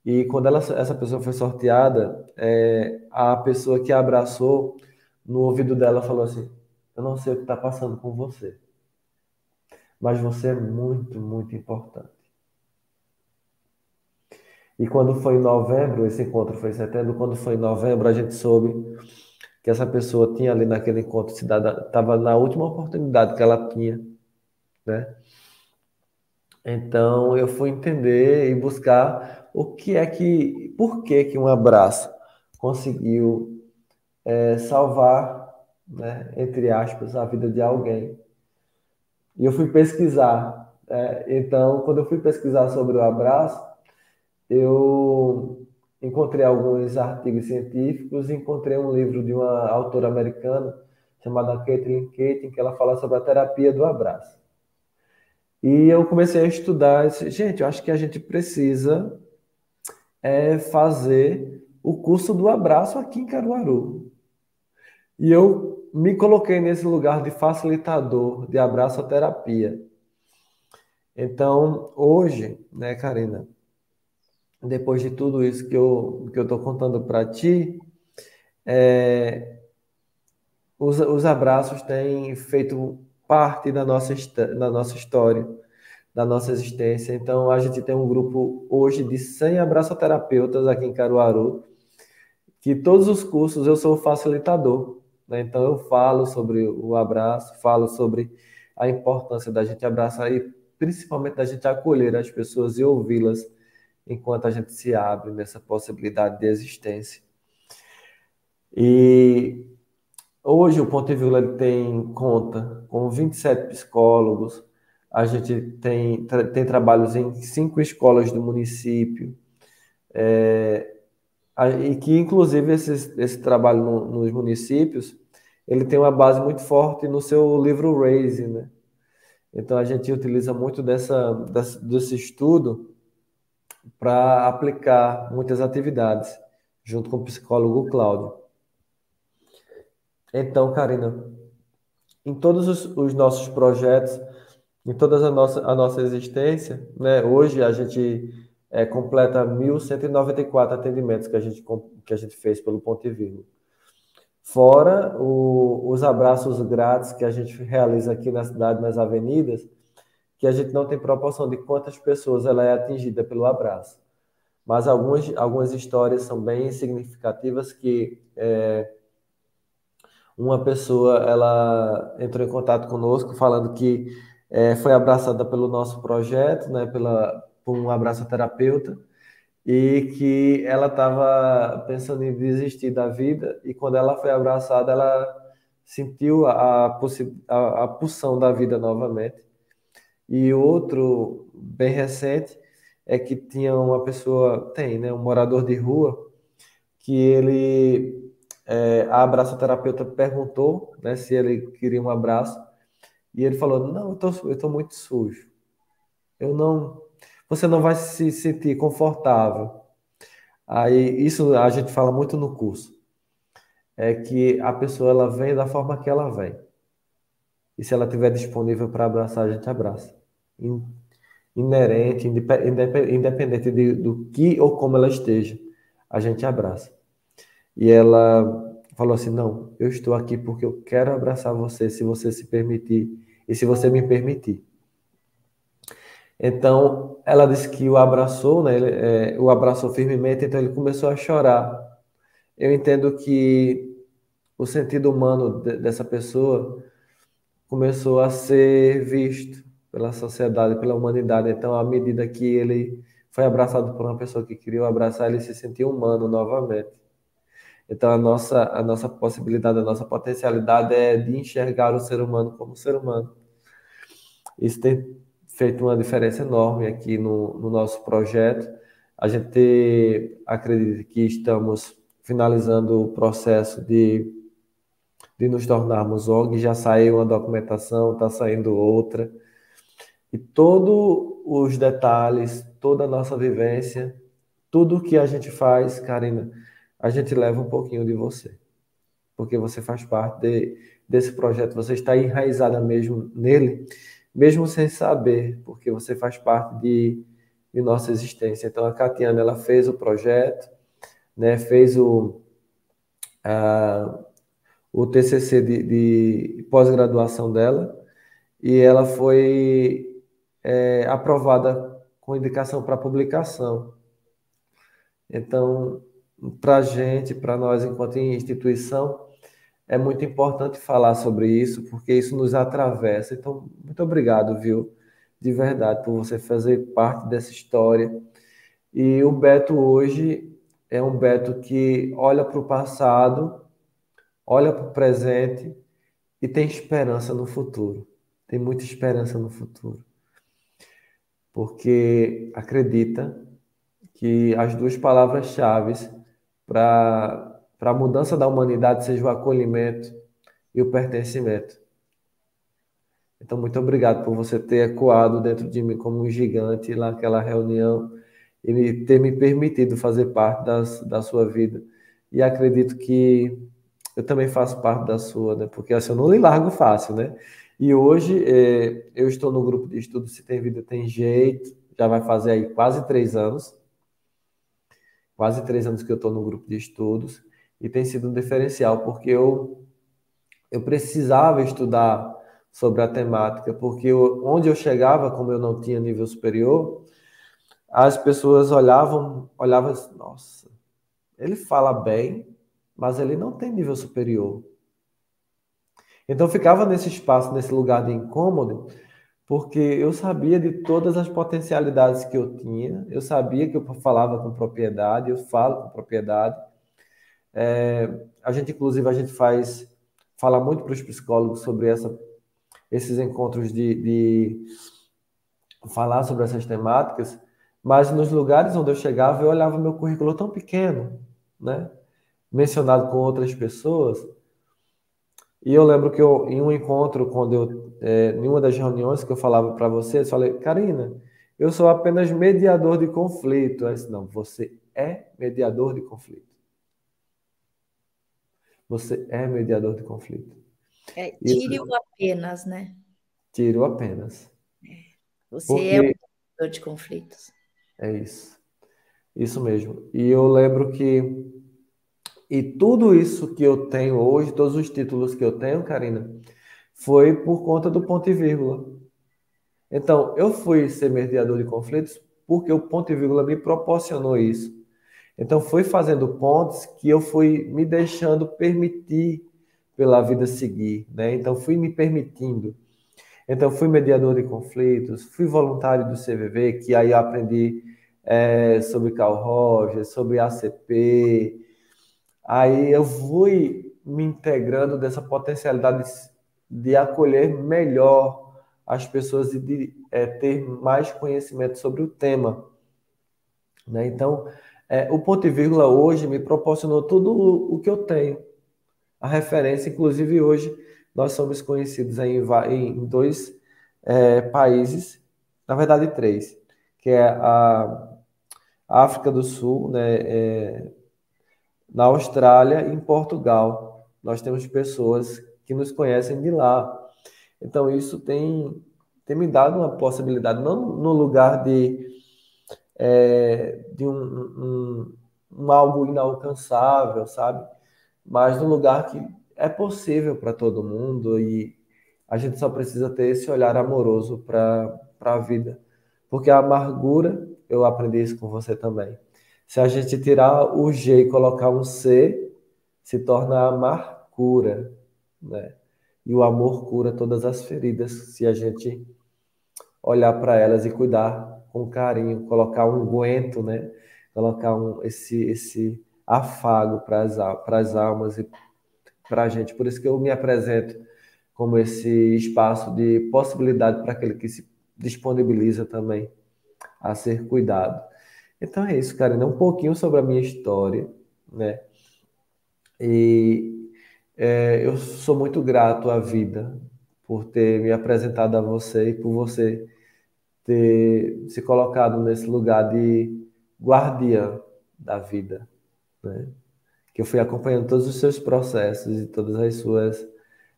E quando essa pessoa foi sorteada, a pessoa que a abraçou no ouvido dela falou assim: eu não sei o que está passando com você, mas você é muito, muito importante. E quando foi em novembro, esse encontro foi em setembro, quando foi em novembro, a gente soube que essa pessoa tinha ali naquele encontro, estava na última oportunidade que ela tinha, né? Então eu fui entender e buscar por que que um abraço conseguiu salvar, né, entre aspas, a vida de alguém. E eu fui pesquisar. Então, quando eu fui pesquisar sobre o abraço, eu encontrei alguns artigos científicos e encontrei um livro de uma autora americana chamada Caitlin Keating, que ela fala sobre a terapia do abraço. E eu comecei a estudar, gente, eu acho que a gente precisa fazer o curso do abraço aqui em Caruaru. E eu me coloquei nesse lugar de facilitador de abraçoterapia. Então, hoje, né, Karina, depois de tudo isso que eu estou contando para ti, é, os abraços têm feito parte da nossa história, da nossa existência. Então, a gente tem um grupo hoje de 100 abraçoterapeutas aqui em Caruaru, que todos os cursos eu sou facilitador, né? Então, eu falo sobre o abraço, falo sobre a importância da gente abraçar e principalmente da gente acolher as pessoas e ouvi-las enquanto a gente se abre nessa possibilidade de existência. E hoje o Ponto e Vírgula ele tem conta com 27 psicólogos, a gente tem trabalhos em 5 escolas do município, e que inclusive esse trabalho nos municípios, ele tem uma base muito forte no seu livro Raise, né? Então a gente utiliza muito desse estudo para aplicar muitas atividades, junto com o psicólogo Cláudio. Então, Karina, em todos os nossos projetos, em toda a nossa existência, né? Hoje a gente completa 1.194 atendimentos que a gente fez pelo Ponto e Vírgula. Fora os abraços grátis que a gente realiza aqui na cidade, nas avenidas, que a gente não tem proporção de quantas pessoas ela é atingida pelo abraço. Mas algumas histórias são bem significativas que uma pessoa ela entrou em contato conosco falando que foi abraçada pelo nosso projeto, né, por um abraçoterapeuta, e que ela estava pensando em desistir da vida, e quando ela foi abraçada, ela sentiu a pulsão da vida novamente. E outro, bem recente, é que tinha uma pessoa, né, um morador de rua, que a abraçoterapeuta perguntou, né, se ele queria um abraço, e ele falou, não, eu tô muito sujo, eu não, você não vai se sentir confortável. Aí, isso a gente fala muito no curso, é que a pessoa ela vem da forma que ela vem, e se ela estiver disponível para abraçar, a gente abraça. Inerente, independente do que ou como ela esteja, a gente abraça. E ela falou assim: não, eu estou aqui porque eu quero abraçar você, se você se permitir e se você me permitir. Então, ela disse que o abraçou, né? O abraçou firmemente, então ele começou a chorar. Eu entendo que o sentido humano dessa pessoa começou a ser visto pela sociedade, pela humanidade. Então, à medida que ele foi abraçado por uma pessoa que queria o abraçar, ele se sentiu humano novamente. Então, a nossa possibilidade, a nossa potencialidade é de enxergar o ser humano como ser humano. Isso tem feito uma diferença enorme aqui no nosso projeto. A gente acredita que estamos finalizando o processo de nos tornarmos ONG, já saiu uma documentação, está saindo outra. E todos os detalhes, toda a nossa vivência, tudo o que a gente faz, Karina, a gente leva um pouquinho de você. Porque você faz parte desse projeto, você está enraizada mesmo nele, mesmo sem saber, porque você faz parte de nossa existência. Então, a Catiana, ela fez o projeto, né, fez o TCC de pós-graduação dela, e ela foi aprovada com indicação para publicação. Então, para a gente, para nós, enquanto instituição, é muito importante falar sobre isso, porque isso nos atravessa. Então, muito obrigado, viu? De verdade, por você fazer parte dessa história. E o Beto hoje é um Beto que olha para o passado, olha para o presente e tem esperança no futuro. Tem muita esperança no futuro. porque acredita que as duas palavras-chave para a mudança da humanidade sejam o acolhimento e o pertencimento. Então, muito obrigado por você ter ecoado dentro de mim como um gigante lá naquela reunião e ter me permitido fazer parte da sua vida. E acredito que eu também faço parte da sua, né? Porque assim, eu não lhe largo fácil, né? E hoje eu estou no grupo de estudo Se Tem Vida, Tem Jeito, já vai fazer aí quase 3 anos que eu estou no grupo de estudos, e tem sido um diferencial, porque eu precisava estudar sobre a temática, porque onde eu chegava, como eu não tinha nível superior, as pessoas olhavam assim, nossa, ele fala bem, mas ele não tem nível superior. Então eu ficava nesse espaço, nesse lugar de incômodo, porque eu sabia de todas as potencialidades que eu tinha, eu sabia que eu falava com propriedade, eu falo com propriedade. Inclusive, a gente fala muito para os psicólogos sobre esses encontros de falar sobre essas temáticas, mas nos lugares onde eu chegava, eu olhava meu currículo tão pequeno, né? Mencionado com outras pessoas, e eu lembro que em um encontro, em uma das reuniões que eu falava para você, eu falei, Karina, eu sou apenas mediador de conflito. Aí, não, você é mediador de conflito. Você é mediador de conflito. Tire Isso o apenas, né? tiro apenas. Você é um Porque gestor de conflitos. é isso. Isso mesmo. E eu lembro e tudo isso que eu tenho hoje, todos os títulos que eu tenho, Karina, foi por conta do ponto e vírgula. Então, eu fui ser mediador de conflitos porque o ponto e vírgula me proporcionou isso. Então, foi fazendo pontos que eu fui me deixando permitir pela vida seguir, né? Então, fui me permitindo. Então, fui mediador de conflitos, fui voluntário do CVV, que aí eu aprendi sobre Carl Rogers, sobre ACP. Aí eu fui me integrando dessa potencialidade de acolher melhor as pessoas e de ter mais conhecimento sobre o tema, né? Então, o ponto e vírgula hoje me proporcionou tudo o que eu tenho. A referência, inclusive hoje, nós somos conhecidos em dois países, na verdade três, que é a África do Sul, né, na Austrália e em Portugal. Nós temos pessoas que nos conhecem de lá. Então, isso tem me dado uma possibilidade, não no lugar de um algo inalcançável, sabe? Mas no lugar que é possível para todo mundo e a gente só precisa ter esse olhar amoroso para a vida. Porque a amargura, eu aprendi isso com você também. Se a gente tirar o G e colocar um C, se torna amargura, né? E o amor cura todas as feridas se a gente olhar para elas e cuidar com carinho, colocar um aguento, né? Colocar esse afago para as almas e para a gente. Por isso que eu me apresento como esse espaço de possibilidade para aquele que se disponibiliza também a ser cuidado. Então é isso, Karina, um pouquinho sobre a minha história, né? E eu sou muito grato à vida por ter me apresentado a você e por você ter se colocado nesse lugar de guardiã da vida, né? Que eu fui acompanhando todos os seus processos e todas as suas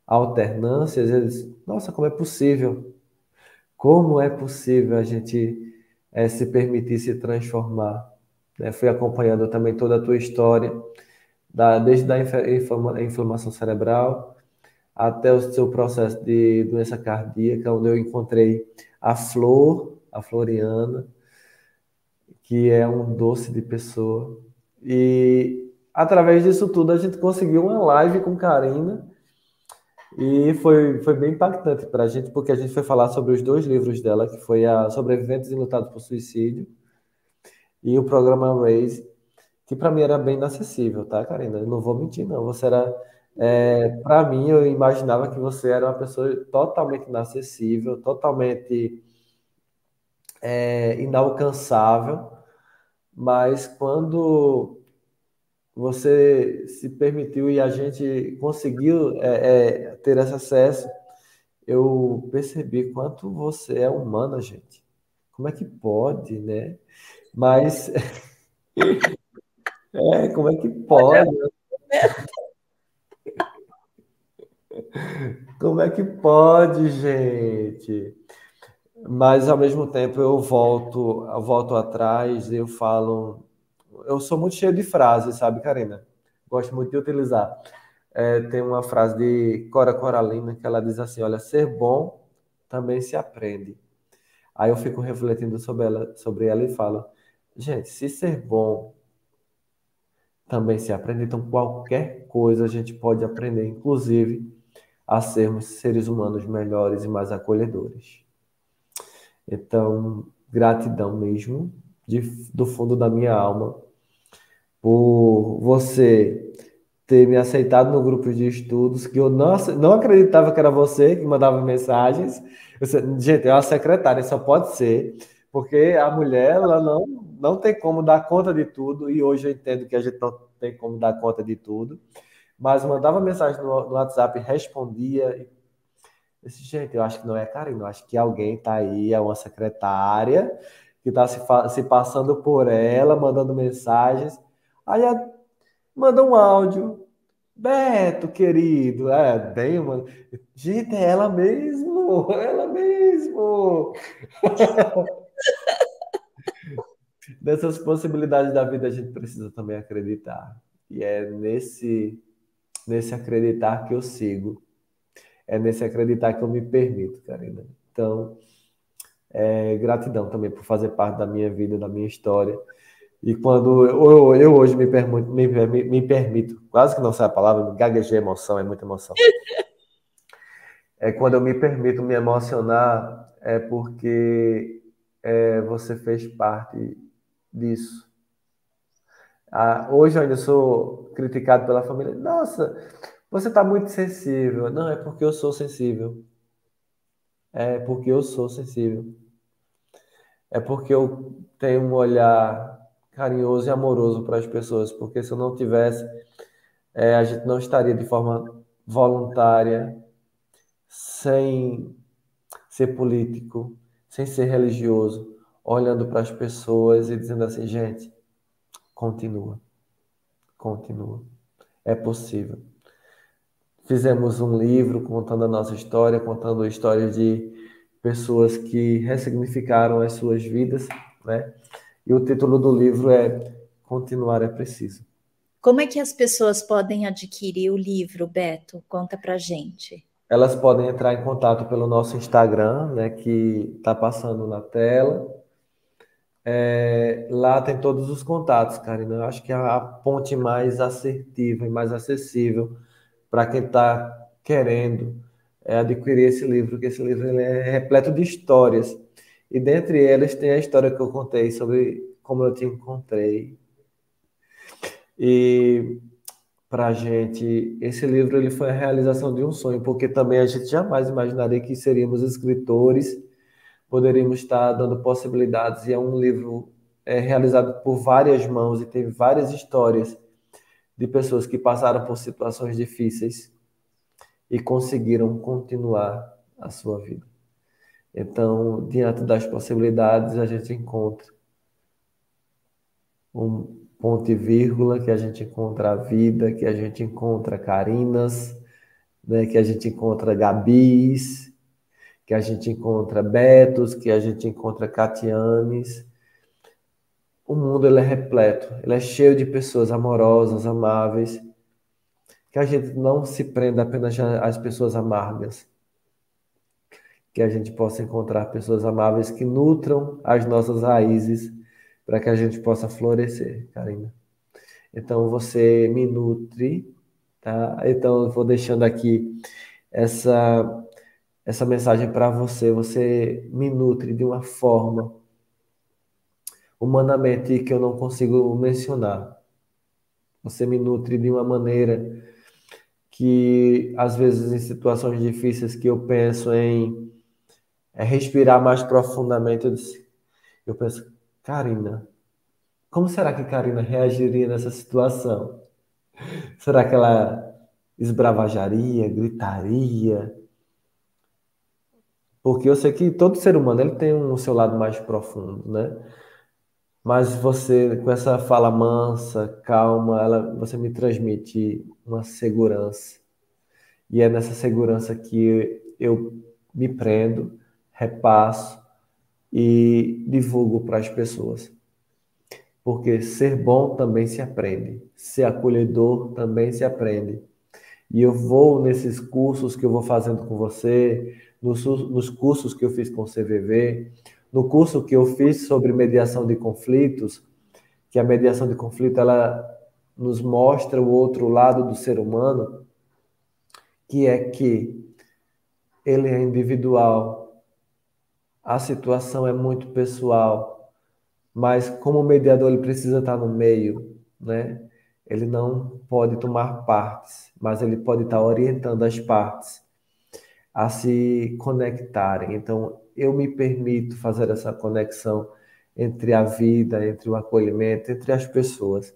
alternâncias. Eles, nossa, como é possível? Como é possível a gente se permitir se transformar? Né? Fui acompanhando também toda a tua história, desde a inflamação cerebral até o seu processo de doença cardíaca, onde eu encontrei a Floriana, que é um doce de pessoa. E através disso tudo a gente conseguiu uma live com Karina e foi bem impactante para a gente, porque a gente foi falar sobre os dois livros dela, que foi a Sobreviventes e Lutados por Suicídio e o programa Raise, que para mim era bem inacessível, tá, Karina? Eu não vou mentir, não. Você era, para mim, eu imaginava que você era uma pessoa totalmente inacessível, totalmente inalcançável, mas quando você se permitiu e a gente conseguiu ter esse acesso, eu percebi quanto você é humana, gente. Como é que pode, né? Mas, como é que pode? Como é que pode, gente? Mas, ao mesmo tempo, eu volto atrás e eu falo... Eu sou muito cheio de frases, sabe, Karina? Gosto muito de utilizar. Tem uma frase de Cora Coralina que ela diz assim, olha, ser bom também se aprende. Aí eu fico refletindo sobre ela e falo, gente, se ser bom também se aprende, então qualquer coisa a gente pode aprender, inclusive a sermos seres humanos melhores e mais acolhedores. Então, gratidão mesmo, do fundo da minha alma, por você ter me aceitado no grupo de estudos, que eu não acreditava que era você que mandava mensagens. Gente, é uma secretária, só pode ser, porque a mulher, ela não tem como dar conta de tudo, e hoje eu entendo que a gente não tem como dar conta de tudo, mas mandava mensagem no WhatsApp, respondia. Gente, eu acho que não é Karina, eu acho que alguém tá aí, é uma secretária, que está se passando por ela, mandando mensagens. Aí manda um áudio. Beto, querido, bem, mano. Gente, é ela mesmo, ela mesmo. Nessas possibilidades da vida a gente precisa também acreditar. E é nesse acreditar que eu sigo. É nesse acreditar que eu me permito, Karina. Então, gratidão também por fazer parte da minha vida, da minha história. E quando eu hoje me permito, quase que não sei a palavra, gaguejei emoção, é muita emoção. Quando eu me permito me emocionar, é porque você fez parte disso. Hoje eu ainda sou criticado pela família. Nossa, você está muito sensível. Não, é porque eu sou sensível. É porque eu sou sensível. É porque eu tenho um olhar carinhoso e amoroso para as pessoas. Porque se eu não tivesse, a gente não estaria de forma voluntária, sem ser político, sem ser religioso, olhando para as pessoas e dizendo assim, gente, continua, continua, é possível. Fizemos um livro contando a nossa história, contando histórias de pessoas que ressignificaram as suas vidas, né? E o título do livro é Continuar é Preciso. Como é que as pessoas podem adquirir o livro, Beto? Conta pra gente. Elas podem entrar em contato pelo nosso Instagram, né, que está passando na tela. Lá tem todos os contatos, Karina. Eu acho que é a ponte mais assertiva e mais acessível para quem está querendo adquirir esse livro, que esse livro ele é repleto de histórias. E dentre elas tem a história que eu contei sobre como eu te encontrei. E para a gente, esse livro ele foi a realização de um sonho, porque também a gente jamais imaginaria que seríamos escritores, poderíamos estar dando possibilidades, e é um livro realizado por várias mãos e tem várias histórias de pessoas que passaram por situações difíceis e conseguiram continuar a sua vida. Então, diante das possibilidades, a gente encontra um ponto e vírgula, que a gente encontra a vida, que a gente encontra Carinas, né, que a gente encontra Gabis, que a gente encontra Betos, que a gente encontra Catianes. O mundo ele é repleto, ele é cheio de pessoas amorosas, amáveis, que a gente não se prenda apenas às pessoas amargas, que a gente possa encontrar pessoas amáveis que nutram as nossas raízes para que a gente possa florescer, Karina. Então você me nutre, tá? Então eu vou deixando aqui essa mensagem para você. Você me nutre de uma forma humanamente que eu não consigo mencionar. Você me nutre de uma maneira que, às vezes, em situações difíceis que eu penso em respirar mais profundamente, eu disse, Eu penso, Karina, como será que Karina reagiria nessa situação? Será que ela esbravajaria, gritaria? Porque eu sei que todo ser humano ele tem um seu lado mais profundo, né? Mas você, com essa fala mansa, calma, você me transmite uma segurança. E é nessa segurança que eu me prendo, repasso e divulgo para as pessoas. Porque ser bom também se aprende, ser acolhedor também se aprende. E eu vou nesses cursos que eu vou fazendo com você, nos cursos que eu fiz com o CVV, no curso que eu fiz sobre mediação de conflitos, que a mediação de conflito ela nos mostra o outro lado do ser humano, que é que ele é individual, a situação é muito pessoal, mas como o mediador ele precisa estar no meio, né? Ele não pode tomar partes, mas ele pode estar orientando as partes a se conectarem. Então, eu me permito fazer essa conexão entre a vida, entre o acolhimento, entre as pessoas.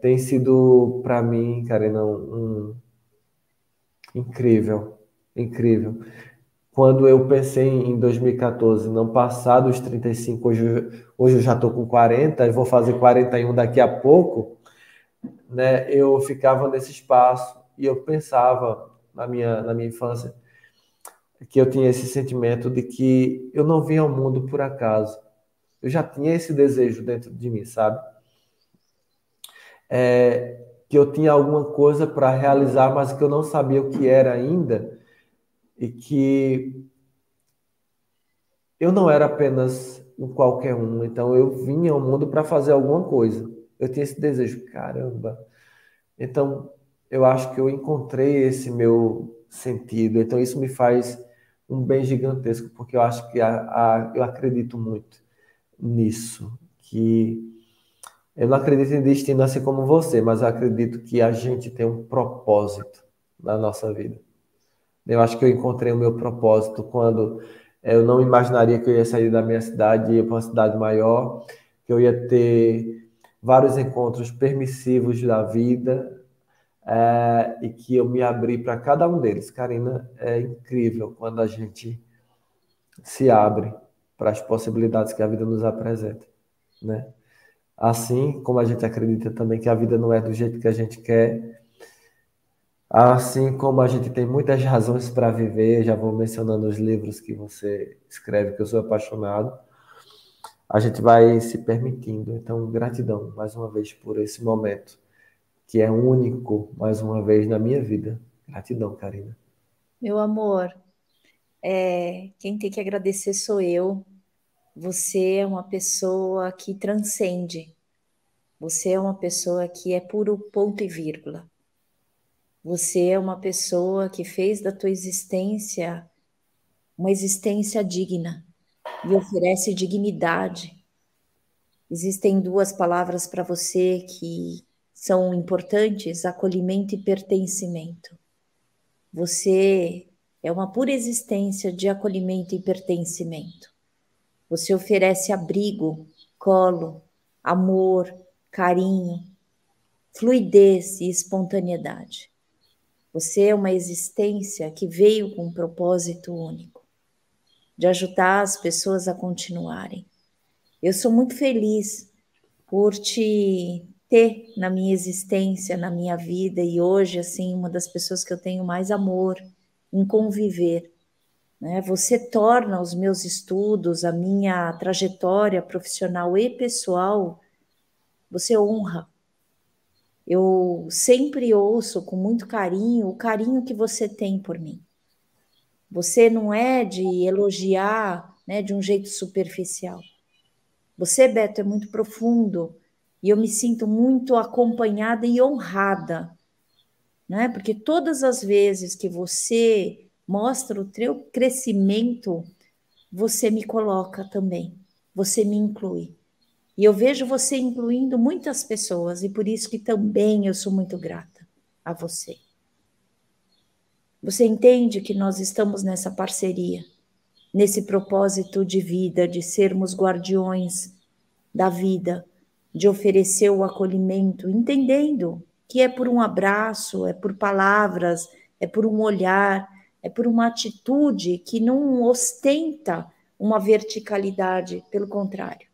Tem sido para mim, Karina, incrível, incrível. Quando eu pensei em 2014, não passar dos 35, hoje eu já estou com 40, e vou fazer 41 daqui a pouco, né? Eu ficava nesse espaço e eu pensava na minha infância que eu tinha esse sentimento de que eu não vim ao mundo por acaso. Eu já tinha esse desejo dentro de mim, sabe? Que eu tinha alguma coisa para realizar, mas que eu não sabia o que era ainda, e que eu não era apenas um qualquer um, então eu vinha ao mundo para fazer alguma coisa. Eu tinha esse desejo, caramba. Então, eu acho que eu encontrei esse meu sentido. Então, isso me faz um bem gigantesco, porque eu acho que eu acredito muito nisso, que eu não acredito em destino assim como você, mas eu acredito que a gente tem um propósito na nossa vida. Eu acho que eu encontrei o meu propósito quando eu não imaginaria que eu ia sair da minha cidade e ir para uma cidade maior, que eu ia ter vários encontros permissivos da vida, e que eu me abri para cada um deles. Karina, é incrível quando a gente se abre para as possibilidades que a vida nos apresenta, né? Assim como a gente acredita também que a vida não é do jeito que a gente quer, assim como a gente tem muitas razões para viver, já vou mencionando os livros que você escreve, que eu sou apaixonado, a gente vai se permitindo. Então, gratidão mais uma vez por esse momento, que é único, mais uma vez, na minha vida. Gratidão, Karina. Meu amor, quem tem que agradecer sou eu. Você é uma pessoa que transcende. Você é uma pessoa que é puro ponto e vírgula. Você é uma pessoa que fez da tua existência uma existência digna e oferece dignidade. Existem duas palavras para você que são importantes: acolhimento e pertencimento. Você é uma pura existência de acolhimento e pertencimento. Você oferece abrigo, colo, amor, carinho, fluidez e espontaneidade. Você é uma existência que veio com um propósito único, de ajudar as pessoas a continuarem. Eu sou muito feliz por te ter na minha existência, na minha vida, e hoje, assim, uma das pessoas que eu tenho mais amor em conviver, né? Você torna os meus estudos, a minha trajetória profissional e pessoal, você honra. Eu sempre ouço com muito carinho o carinho que você tem por mim. Você não é de elogiar, né, de um jeito superficial. Você, Beto, é muito profundo e eu me sinto muito acompanhada e honrada, né? Porque todas as vezes que você mostra o teu crescimento, você me coloca também, você me inclui. E eu vejo você incluindo muitas pessoas e por isso que também eu sou muito grata a você. Você entende que nós estamos nessa parceria, nesse propósito de vida, de sermos guardiões da vida, de oferecer o acolhimento, entendendo que é por um abraço, é por palavras, é por um olhar, é por uma atitude que não ostenta uma verticalidade, pelo contrário.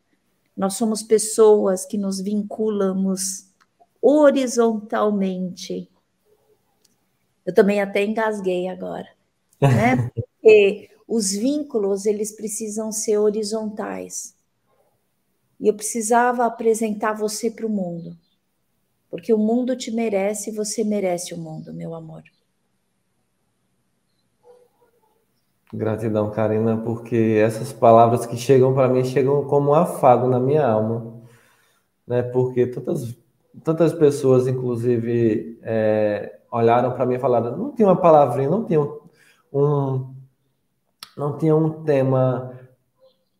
Nós somos pessoas que nos vinculamos horizontalmente. Eu também até engasguei agora, né? Porque os vínculos, eles precisam ser horizontais. E eu precisava apresentar você para o mundo, porque o mundo te merece e você merece o mundo, meu amor. Gratidão, Karina, porque essas palavras que chegam para mim chegam como um afago na minha alma, né? Porque tantas pessoas, inclusive, olharam para mim e falaram: não tinha uma palavrinha, um, não tinha um tema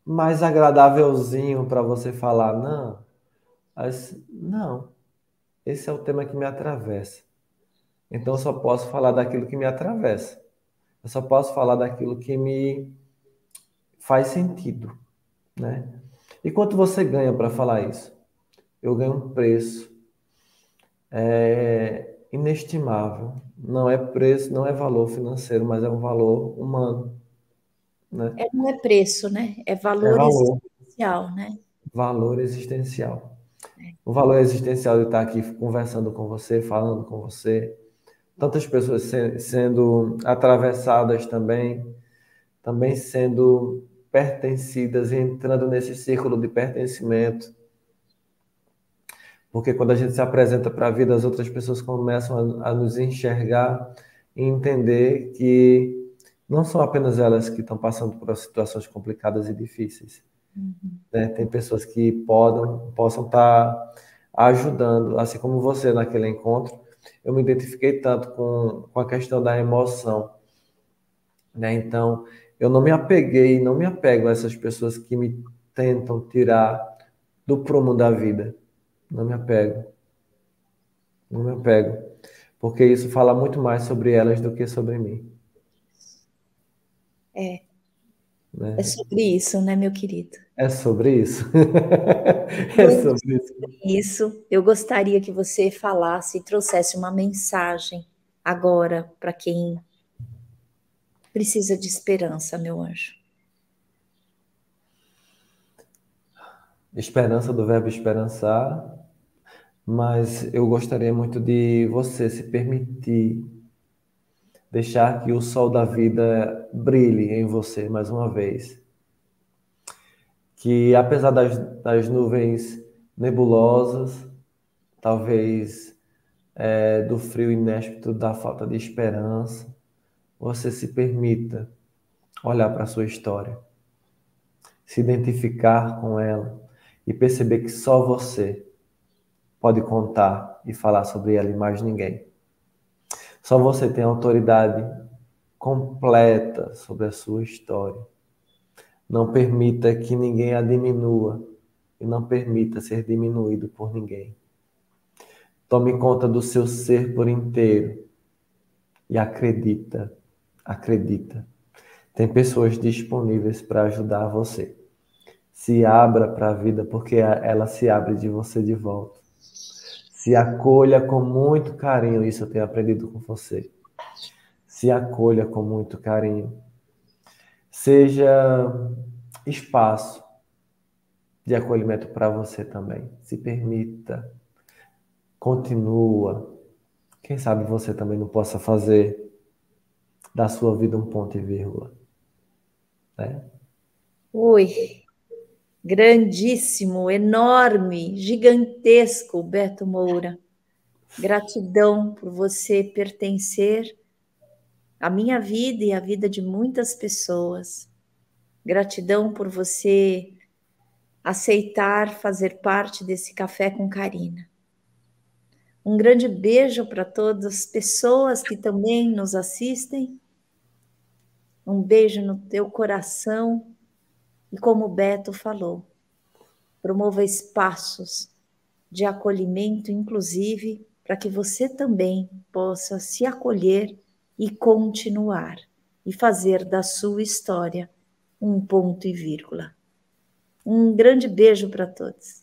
mais agradávelzinho para você falar, não. Mas, não, esse é o tema que me atravessa. Então, eu só posso falar daquilo que me atravessa. Eu só posso falar daquilo que me faz sentido, né? E quanto você ganha para falar isso? Eu ganho um preço inestimável. Não é preço, não é valor financeiro, mas é um valor humano, né? Não é preço, né? É É valor valor, existencial, né? valor existencial. O valor existencial de estar aqui conversando com você, falando com você. Tantas pessoas sendo atravessadas também sendo pertencidas e entrando nesse círculo de pertencimento. Porque quando a gente se apresenta para a vida, as outras pessoas começam a nos enxergar e entender que não são apenas elas que estão passando por situações complicadas e difíceis. Né? Tem pessoas que possam estar ajudando, assim como você naquele encontro. Eu me identifiquei tanto com a questão da emoção, né? Então, eu não me apeguei, não me apego a essas pessoas que me tentam tirar do prumo da vida. Não me apego, não me apego, porque isso fala muito mais sobre elas do que sobre mim, É, é né? sobre isso, né, meu querido? É sobre isso. É Muito sobre isso. sobre isso. Eu gostaria que você falasse e trouxesse uma mensagem agora para quem precisa de esperança, meu anjo. Esperança do verbo esperançar, mas eu gostaria muito de você se permitir deixar que o sol da vida brilhe em você mais uma vez. Que apesar das nuvens nebulosas, talvez do frio inóspito, da falta de esperança, você se permita olhar para a sua história, se identificar com ela e perceber que só você pode contar e falar sobre ela e mais ninguém. Só você tem autoridade completa sobre a sua história. Não permita que ninguém a diminua e não permita ser diminuído por ninguém. Tome conta do seu ser por inteiro e acredita, acredita. Tem pessoas disponíveis para ajudar você. Se abra para a vida, porque ela se abre de você de volta. Se acolha com muito carinho, isso eu tenho aprendido com você. Se acolha com muito carinho. Seja espaço de acolhimento para você também. Se permita. Continua. Quem sabe você também não possa fazer da sua vida um ponto e vírgula, né? Oi, grandíssimo, enorme, gigantesco, Beto Moura. Gratidão por você pertencer à minha vida e à vida de muitas pessoas. Gratidão por você aceitar fazer parte desse Café com Karina. Um grande beijo para todas as pessoas que também nos assistem. Um beijo no teu coração. E como o Beto falou, promova espaços de acolhimento, inclusive, para que você também possa se acolher e continuar e fazer da sua história um ponto e vírgula. Um grande beijo para todos.